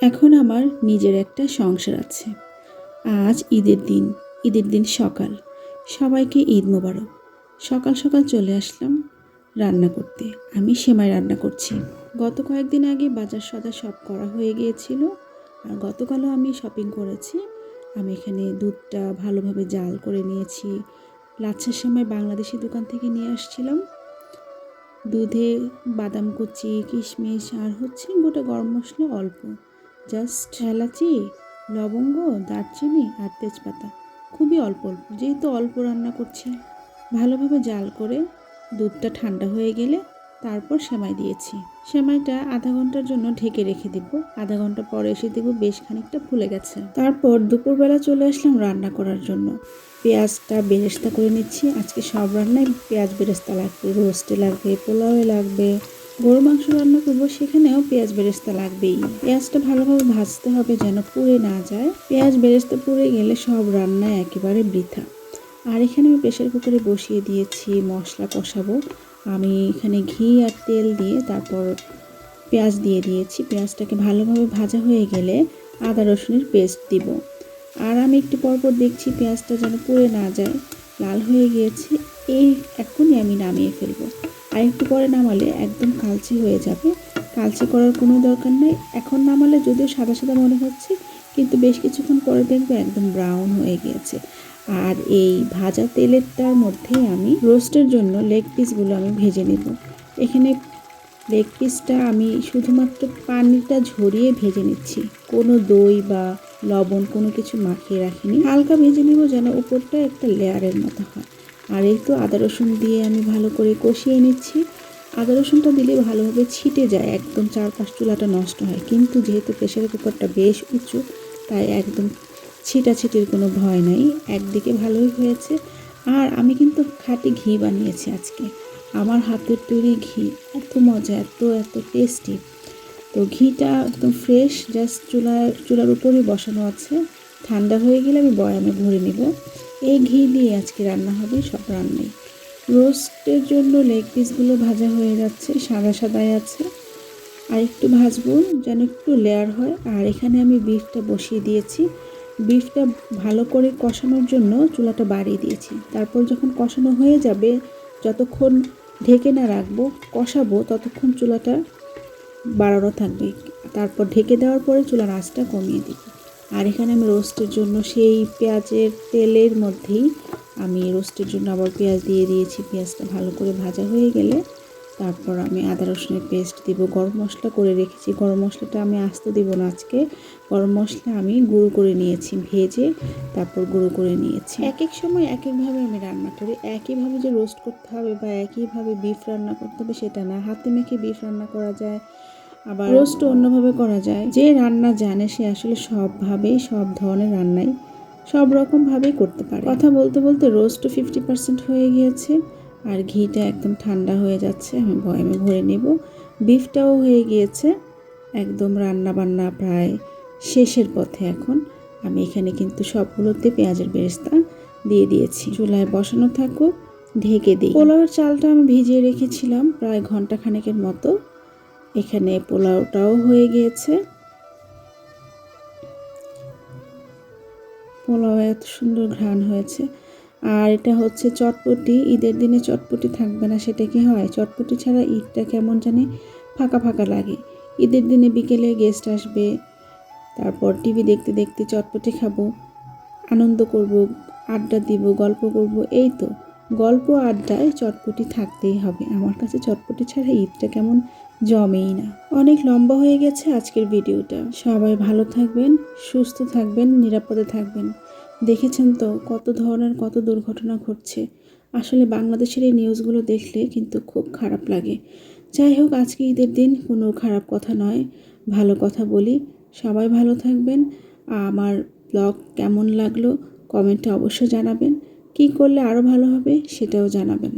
এখন আমার নিজের একটা সংসার আছে। আজ ঈদের দিন সকাল। সবাইকে ঈদ মোবারক। সকাল সকাল চলে আসলাম রান্না করতে। আমি সেমাই রান্না করছি। গত কয়েকদিন আগে বাজার সদাই সব করা হয়ে গিয়েছিল, আর গতকালও আমি শপিং করেছি। আমি এখানে দুধটা ভালোভাবে জাল করে নিয়েছি। লাচ্ছা সেমাই বাংলাদেশি দোকান থেকে নিয়ে আসছিলাম। দুধে বাদাম কুচি, কিশমিশ আর গোটা গরম মশলা অল্প, জাস্ট এলাচি, লবঙ্গ, দারচিনি আর তেজপাতা, খুবই অল্প অল্প, যেহেতু অল্প রান্না করছি। ভালোভাবে জাল করে দুধটা ঠান্ডা হয়ে গেলে তারপর সেমাই দিয়েছি। সেমাইটা আধা ঘন্টার জন্য ঢেকে রেখে দিব। আধা ঘন্টা পরে এসে দেখব বেশ খানিকটা ফুলে গেছে। তারপর দুপুরবেলা চলে আসলাম রান্না করার জন্য। পেঁয়াজটা বেরেস্তা করে নিচ্ছি। আজকে সব রান্নায় পেঁয়াজ বেরেস্তা লাগবে, রোস্টে লাগবে, পোলাওয়ে লাগবে, গরু মাংস রান্না করবো সেখানেও পেঁয়াজ বেরেস্তা লাগবেই। পেঁয়াজটা ভালোভাবে ভাজতে হবে যেন পুড়ে না যায়। পেঁয়াজ বেরেস্তা পুড়ে গেলে সব রান্নায় একেবারে বৃথা। আর এখানে আমি প্রেসার কুকারে বসিয়ে দিয়েছি মশলা কষাবো। আমি এখানে ঘি আর তেল দিয়ে তারপর পেঁয়াজ দিয়ে দিয়েছি। পেঁয়াজটাকে ভালোভাবে ভাজা হয়ে গেলে আদা রসুনের পেস্ট দিব। আর আমি একটু পরপর দেখছি পেঁয়াজটা যেন পুড়ে না যায়, লাল হয়ে গিয়েছে। এখনই আমি নামিয়ে ফেলবো। আর একটু পরে নামালে একদম কালচে হয়ে যাবে। কালচে করার কোনো দরকার নেই। এখন নামালে যদিও সাদা সাদা মনে হচ্ছে, কিন্তু বেশ কিছুক্ষণ পরে দেখবে একদম ব্রাউন হয়ে গিয়েছে। আর এই ভাজা তেলেরটার মধ্যে আমি রোস্টের জন্য লেগ পিসগুলো আমি ভেজে নেব। এখানে লেগ পিসটা আমি শুধুমাত্র পানিটা ঝরিয়ে ভেজে নিচ্ছি, কোনো দই বা লবণ কোনো কিছু মাখিয়ে রাখিনি। হালকা ভেজে নিব যেন উপরটা একটা লেয়ারের মতো হয়। আর এই তো আদা রসুন দিয়ে আমি ভালো করে কষিয়ে নিচ্ছি। আদা রসুনটা দিলে ভালোভাবে ছিটে যায়, একদম চারপাশ চুলাটা নষ্ট হয়। কিন্তু যেহেতু প্রেসার কুকারটা বেশ উঁচু, তাই একদম ছিটাছিটির কোনো ভয় নেই। একদিকে ভালোই হয়েছে। আর আমি কিন্তু খাঁটি ঘি বানিয়েছি আজকে। আমার হাতের তৈরি ঘি এত মজা, এত টেস্টি। তো ঘিটা একদম ফ্রেশ, জাস্ট চুলার উপরে বসানো আছে। ঠান্ডা হয়ে গেলে আমি বয়ামে ভরে নেব। এই ঘি দিয়ে আজকে রান্না হবে সব রান্নাই। রোস্টের জন্য লেগ পিসগুলো ভাজা হয়ে যাচ্ছে, সাদা সাদাই আছে। আর একটু ভাজবো যেন একটু লেয়ার হয়। আর এখানে আমি বিফটা বসিয়ে দিয়েছি। বিফটা ভালো করে কষানোর জন্য চুলাটা বাড়িয়ে দিয়েছি। তারপর যখন কষানো হয়ে যাবে, যতক্ষণ ঢেকে না রাখবো কষাবো ততক্ষণ চুলাটা বাড়ানো থাকবে। তারপর ঢেকে দেওয়ার পরে চুলার আঁচটা কমিয়ে দিব। আর এখানে আমি রোস্টের জন্য সেই পেঁয়াজের তেলের মধ্যেই আমি রোস্টের জন্য আবার পেঁয়াজ দিয়ে দিয়েছি। পেঁয়াজটা ভালো করে ভাজা হয়ে গেলে তারপর আমি আদা রসুনের পেস্ট দিব। গরম মশলা করে রেখেছি। গরম মশলাটা আমি আস্ত দিব না আজকে। গরম মশলা আমি গুঁড়ো করে নিয়েছি, ভেজে তারপর গুঁড়ো করে নিয়েছি। এক এক সময় এক একভাবে আমি রান্না করি। একইভাবে যে রোস্ট করতে হবে বা একইভাবে বিফ রান্না করতে হবে সেটা না। হাতে মেখে বিফ রান্না করা যায়, আবার রোস্টও অন্যভাবে করা যায়। যে রান্না জানে সে আসলে সবভাবেই, সব ধরনের রান্নাই সব রকমভাবেই করতে পারে। কথা বলতে বলতে রোস্টও 50% হয়ে গিয়েছে, আর ঘিটা একদম ঠান্ডা হয়ে যাচ্ছে। আমি বয়ামে ভরে নেব। বিফটাও হয়ে গিয়েছে, একদম রান্না বান্না প্রায় শেষের পথে। এখন আমি এখানে কিন্তু সবগুলোতে পেঁয়াজের বেরেস্তা দিয়ে দিয়েছি। চুলায় বসানো থাকুক, ঢেকে দিই। পোলাওয়ের চালটা আমি ভিজিয়ে রেখেছিলাম প্রায় ঘন্টা খানেকের মতো। এখানে পোলাওটাও হয়ে গিয়েছে। পোলাও এত সুন্দর ঘ্রাণ হয়েছে। আর এটা হচ্ছে চটপটি। ঈদের দিনে চটপটি থাকবে না সেটা কি হয়? চটপটি ছাড়া ঈদটা কেমন জানি ফাঁকা ফাঁকা লাগে। ঈদের দিনে বিকেলে গেস্ট আসবে, তারপর টিভি দেখতে দেখতে চটপটি খাবো, আনন্দ করব, আড্ডা দিব, গল্প করব। এই তো গল্প আড্ডায় চটপটি থাকতেই হবে। আমার কাছে চটপটি ছাড়া ঈদটা কেমন জমেই না। অনেক লম্বা হয়ে গেছে আজকের ভিডিওটা। সবাই ভালো থাকবেন, সুস্থ থাকবেন, নিরাপদে থাকবেন। দেখেছেন তো কত ধরনের কত দুর্ঘটনা ঘটছে। আসলে বাংলাদেশের এই নিউজগুলো দেখলে কিন্তু খুব খারাপ লাগে। যাই হোক, আজকে ঈদের দিন কোনো খারাপ কথা নয়, ভালো কথা বলি। সবাই ভালো থাকবেন। আমার ব্লগ কেমন লাগলো কমেন্টে অবশ্যই জানাবেন। কী করলে আরও ভালো হবে সেটাও জানাবেন।